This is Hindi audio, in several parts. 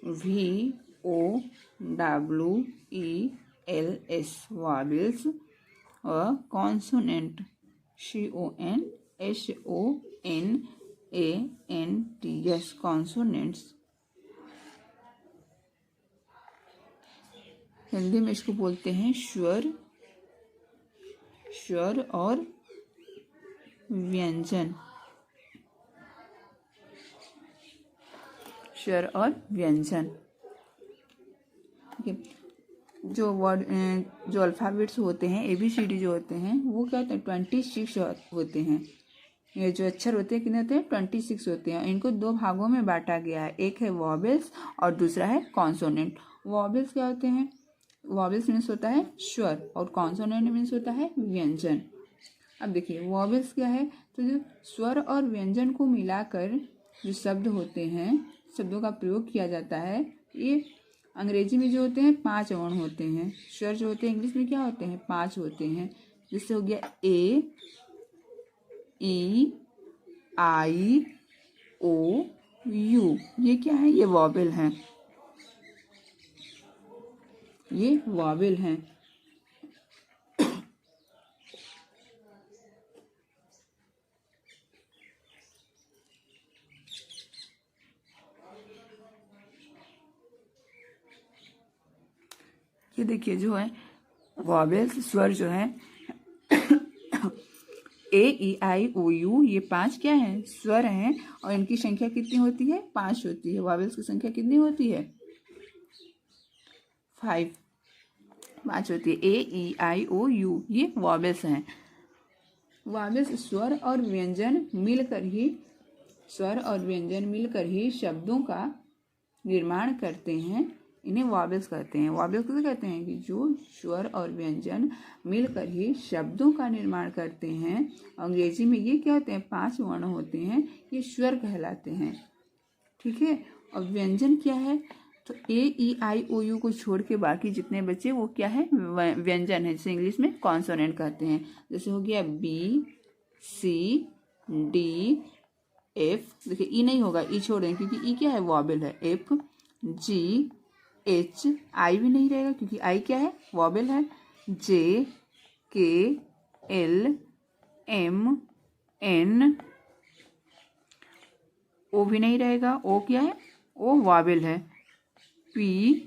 VOWELS vowels, a consonant CONSONANTS consonants। Hindi में इसको बोलते हैं स्वर, स्वर और व्यंजन, स्वर और व्यंजन। जो वर्ड जो अल्फ़ाबेट्स होते हैं ABCD जो होते हैं वो क्या होते हैं 26 होते हैं। ये जो अक्षर होते हैं कितने होते हैं 26 होते हैं। इनको दो भागों में बांटा गया है, एक है वॉवेल्स और दूसरा है कॉन्सोनेंट। वॉवेल्स क्या होते हैं? वॉवेल्स मीन्स होता है स्वर और कॉन्सोनेंट मीन्स होता है व्यंजन। अब देखिए वॉवेल्स क्या है, तो जो स्वर और व्यंजन को मिलाकर जो शब्द होते हैं, शब्दों का प्रयोग किया जाता है। ये अंग्रेजी में जो होते हैं 5 वर्ण होते हैं, स्वर जो होते हैं इंग्लिश में क्या होते हैं 5 होते हैं। जिससे हो गया A, E, I, O, U। ये क्या है? ये वॉवेल हैं, ये वॉवेल हैं। ये देखिए जो है वॉवेल्स स्वर जो है AEIOU, ये 5 क्या है? स्वर हैं और इनकी संख्या कितनी होती है? 5 होती है। वॉवेल्स की संख्या कितनी होती है? 5 होती है। AEIOU ये वॉवेल्स हैं। वॉवेल्स स्वर और व्यंजन मिलकर ही शब्दों का निर्माण करते हैं। इन्हें वॉवेल्स कहते हैं। वॉवेल्स किसे कहते हैं? कि जो स्वर और व्यंजन मिलकर ही शब्दों का निर्माण करते हैं। अंग्रेजी में ये क्या होते हैं? 5 वर्ण होते हैं, ये स्वर कहलाते हैं। ठीक है। और व्यंजन क्या है? तो AEIOU को छोड़ के बाकी जितने बचे वो क्या है? व्यंजन है, जिसे इंग्लिश में कॉन्सोनेंट कहते हैं। जैसे हो गया BCDF। देखिए ई नहीं होगा, ई छोड़ दें क्योंकि ई क्या है? वॉवेल है। FGH, आई भी नहीं रहेगा क्योंकि आई क्या है? वॉवेल है। JKLMN, ओ भी नहीं रहेगा, ओ क्या है? ओ वॉवेल है। PQRSTU,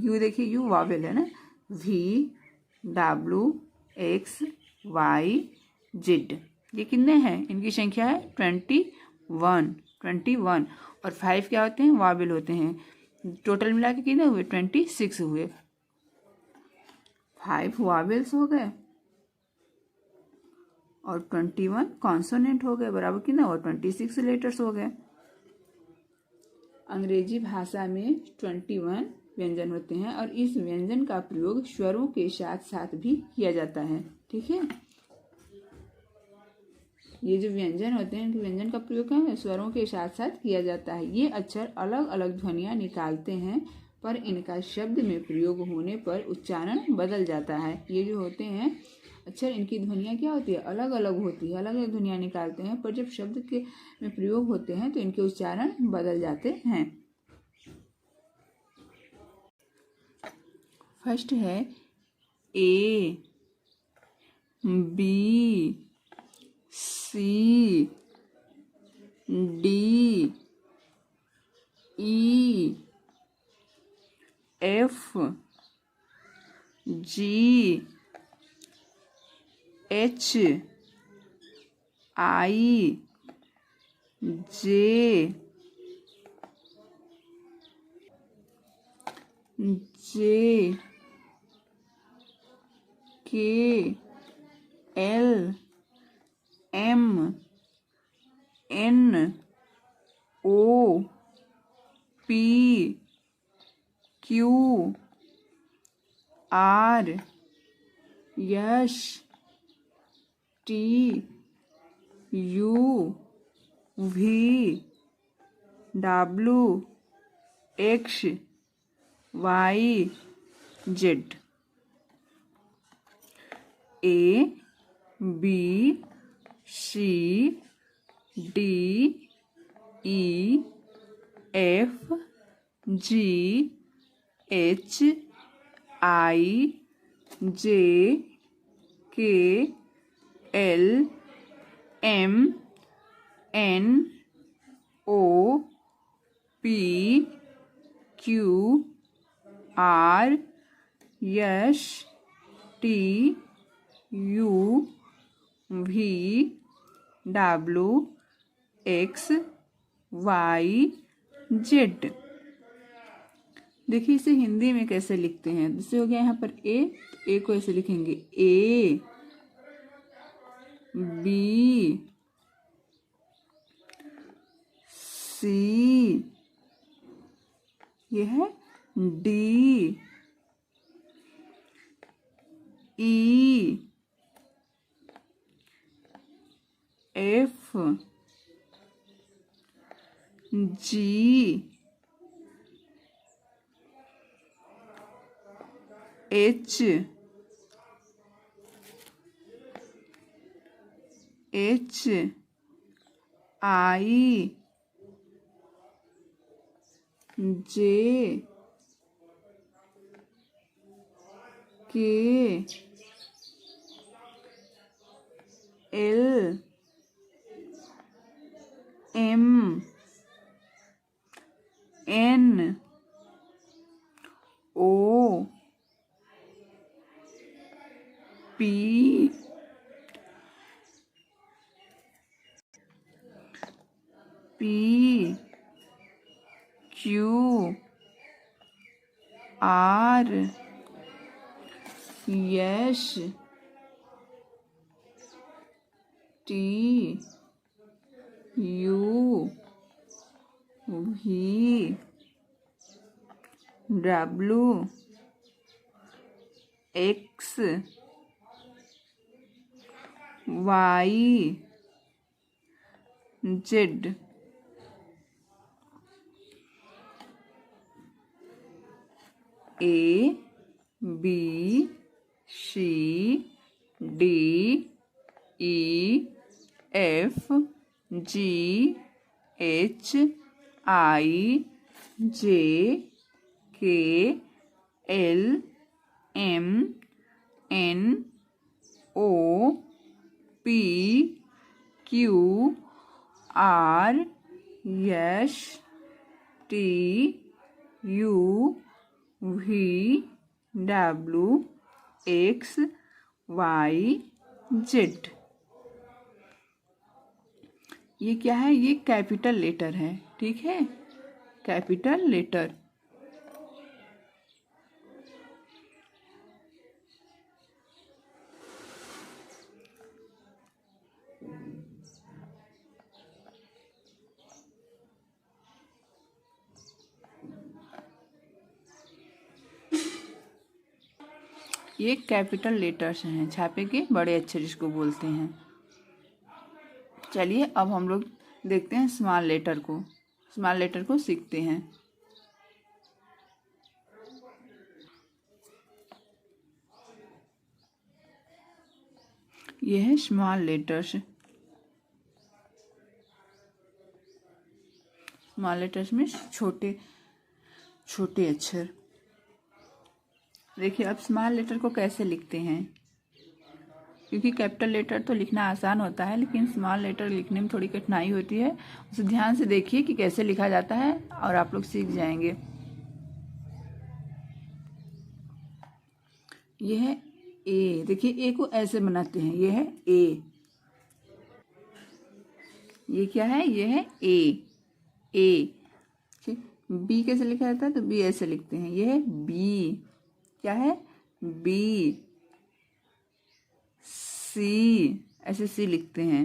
यू देखिए यू वॉवेल है ना। VWXYZ, ये कितने हैं? इनकी संख्या है 21 और 5 क्या होते हैं? वॉवेल होते हैं। टोटल मिला के कितने हुए? 26 हुए। 5 वॉवेल्स हो गए और 21 कॉन्सोनेंट हो गए, बराबर कितना हुआ? 26 लेटर्स हो गए। अंग्रेजी भाषा में 21 व्यंजन होते हैं और इस व्यंजन का प्रयोग स्वरों के साथ साथ भी किया जाता है। ठीक है। ये जो व्यंजन होते हैं, इनके व्यंजन का प्रयोग क्या है? स्वरों के साथ साथ किया जाता है। ये अक्षर अलग अलग ध्वनियाँ निकालते हैं, पर इनका शब्द में प्रयोग होने पर उच्चारण बदल जाता है। ये जो होते हैं अक्षर, इनकी ध्वनियाँ क्या होती है? अलग अलग होती है, अलग अलग ध्वनियाँ निकालते हैं, पर जब शब्द के में प्रयोग होते हैं तो इनके उच्चारण बदल जाते हैं। फर्स्ट है A, B, C, D, E, F, G, H, I, J, K, L, M, N, O, P, Q, R, S, T, U, V, W, X, Y, Z। A, B, C D E F G H I J K L M N O P Q R S T U V W X Y Z. देखिए इसे हिंदी में कैसे लिखते हैं। जैसे हो गया यहाँ पर ए को ऐसे लिखेंगे ए बी सी, यह है D E F G H I J K L M N O P Q R S T U V W X Y Z. A B C D E F G H I J K L M N O P Q R S T U V W X Y Z. ये क्या है? ये कैपिटल लेटर है, ठीक है, कैपिटल लेटर। ये कैपिटल लेटर्स हैं, छापे के बड़े अक्षर जिसको बोलते हैं। चलिए अब हम लोग देखते हैं स्मॉल लेटर को, स्मॉल लेटर को सीखते हैं। ये है स्मॉल लेटर्स। स्मॉल लेटर्स में छोटे छोटे अक्षर। देखिए अब स्मॉल लेटर को कैसे लिखते हैं, क्योंकि कैपिटल लेटर तो लिखना आसान होता है लेकिन स्मॉल लेटर लिखने में थोड़ी कठिनाई होती है। उसे ध्यान से देखिए कि कैसे लिखा जाता है और आप लोग सीख जाएंगे। यह है ए। देखिए ए को ऐसे बनाते हैं, ये है ए। ये क्या है? ये है ए। ए बी कैसे लिखा जाता है? तो बी ऐसे लिखते हैं, ये है बी। क्या है? बी। सी ऐसे सी लिखते हैं,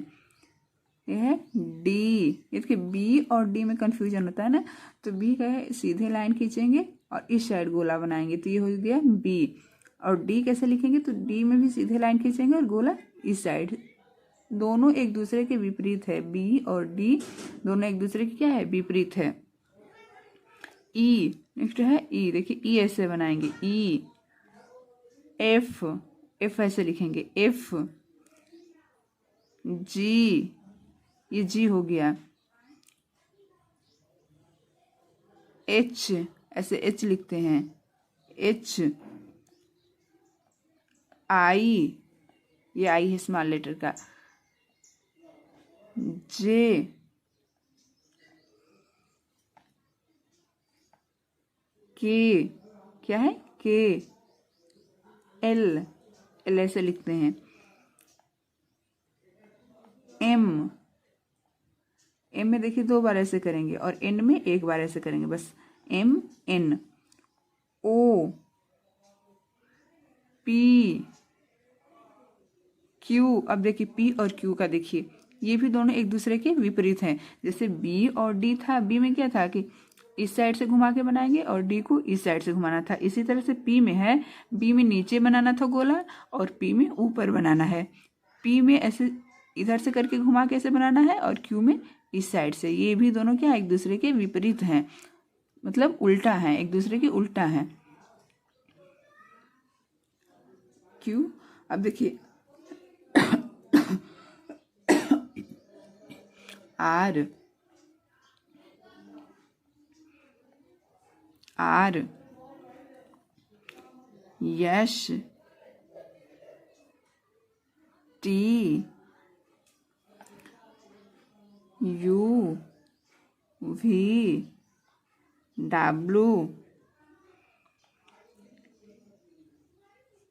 यह है डी। ये देखिए बी और डी में कंफ्यूजन होता है ना, तो बी का है सीधे लाइन खींचेंगे और इस साइड गोला बनाएंगे तो ये हो गया बी। और डी कैसे लिखेंगे? तो डी में भी सीधे लाइन खींचेंगे और गोला इस साइड। दोनों एक दूसरे के विपरीत है, बी और डी दोनों एक दूसरे के क्या है? विपरीत है। ई नेक्स्ट है ई। देखिए ई ऐसे बनाएंगे, ई। एफ, एफ ऐसे लिखेंगे, एफ। जी, ये जी हो गया। एच, ऐसे एच लिखते हैं, एच। आई, ये आई है स्मॉल लेटर का। जे, के, क्या है, के। एल, एल ऐसे लिखते हैं। एम, एम में देखिए 2 बार ऐसे करेंगे और एन में 1 बार ऐसे करेंगे बस। M, N. O, P, Q. अब देखिए पी और क्यू का देखिए, ये भी दोनों एक दूसरे के विपरीत हैं। जैसे बी और डी था, बी में क्या था कि इस साइड से घुमा के बनाएंगे और डी को इस साइड से घुमाना था। इसी तरह से पी में है, बी में नीचे बनाना था गोला और पी में ऊपर बनाना है। पी में ऐसे इधर से करके घुमा के ऐसे बनाना है और क्यू में इस साइड से। ये भी दोनों क्या एक दूसरे के विपरीत हैं, मतलब उल्टा है, एक दूसरे के उल्टा है। क्यू, अब देखिए R, R, S, T, U, V, W,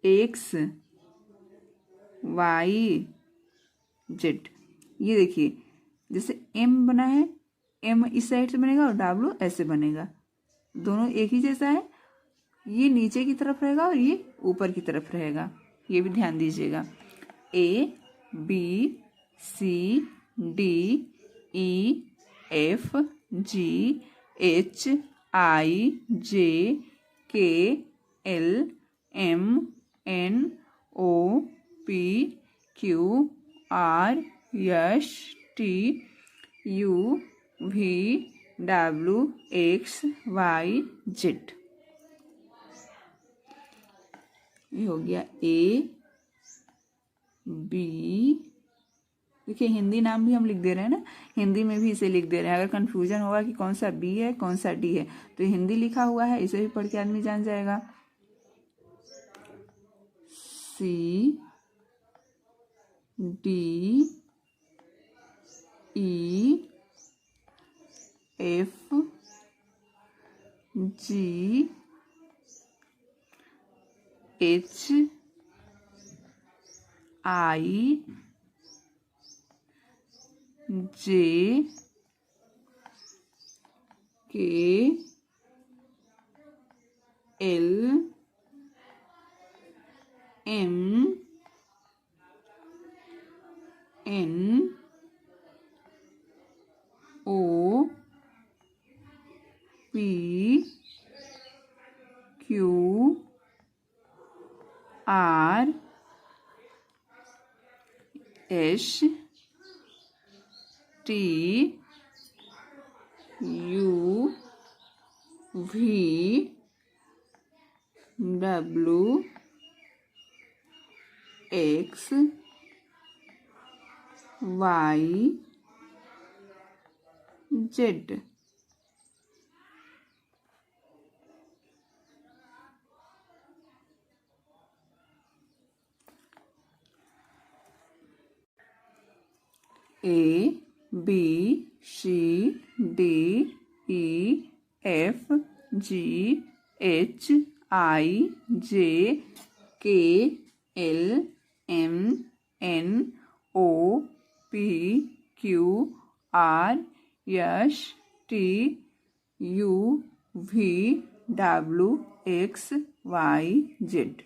X, Y, Z. ये देखिए जैसे एम बना है, एम इस साइड से बनेगा और डब्ल्यू ऐसे बनेगा, दोनों एक ही जैसा है। ये नीचे की तरफ रहेगा और ये ऊपर की तरफ रहेगा, ये भी ध्यान दीजिएगा। A, B, C, D, E, F, G, H, I, J, K, L, M, N, O, P, Q, R, S, T, U, V, W, X, Y, Z. ये हो गया ए, बी। देखिए हिंदी नाम भी हम लिख दे रहे हैं ना, हिंदी में भी इसे लिख दे रहे हैं। अगर कंफ्यूजन होगा कि कौन सा बी है कौन सा डी है, तो हिंदी लिखा हुआ है, इसे भी पढ़ के आदमी जान जाएगा। C, D, E, F, G, H, I, J, K, L, M, N, O, P, Q, R, S, T, U, V, W, X, Y, Z. A, B, C, D, E, F, G, H, I, J, K, L, M, N, O, P, Q, R, S, T, U, V, W, X, Y, Z.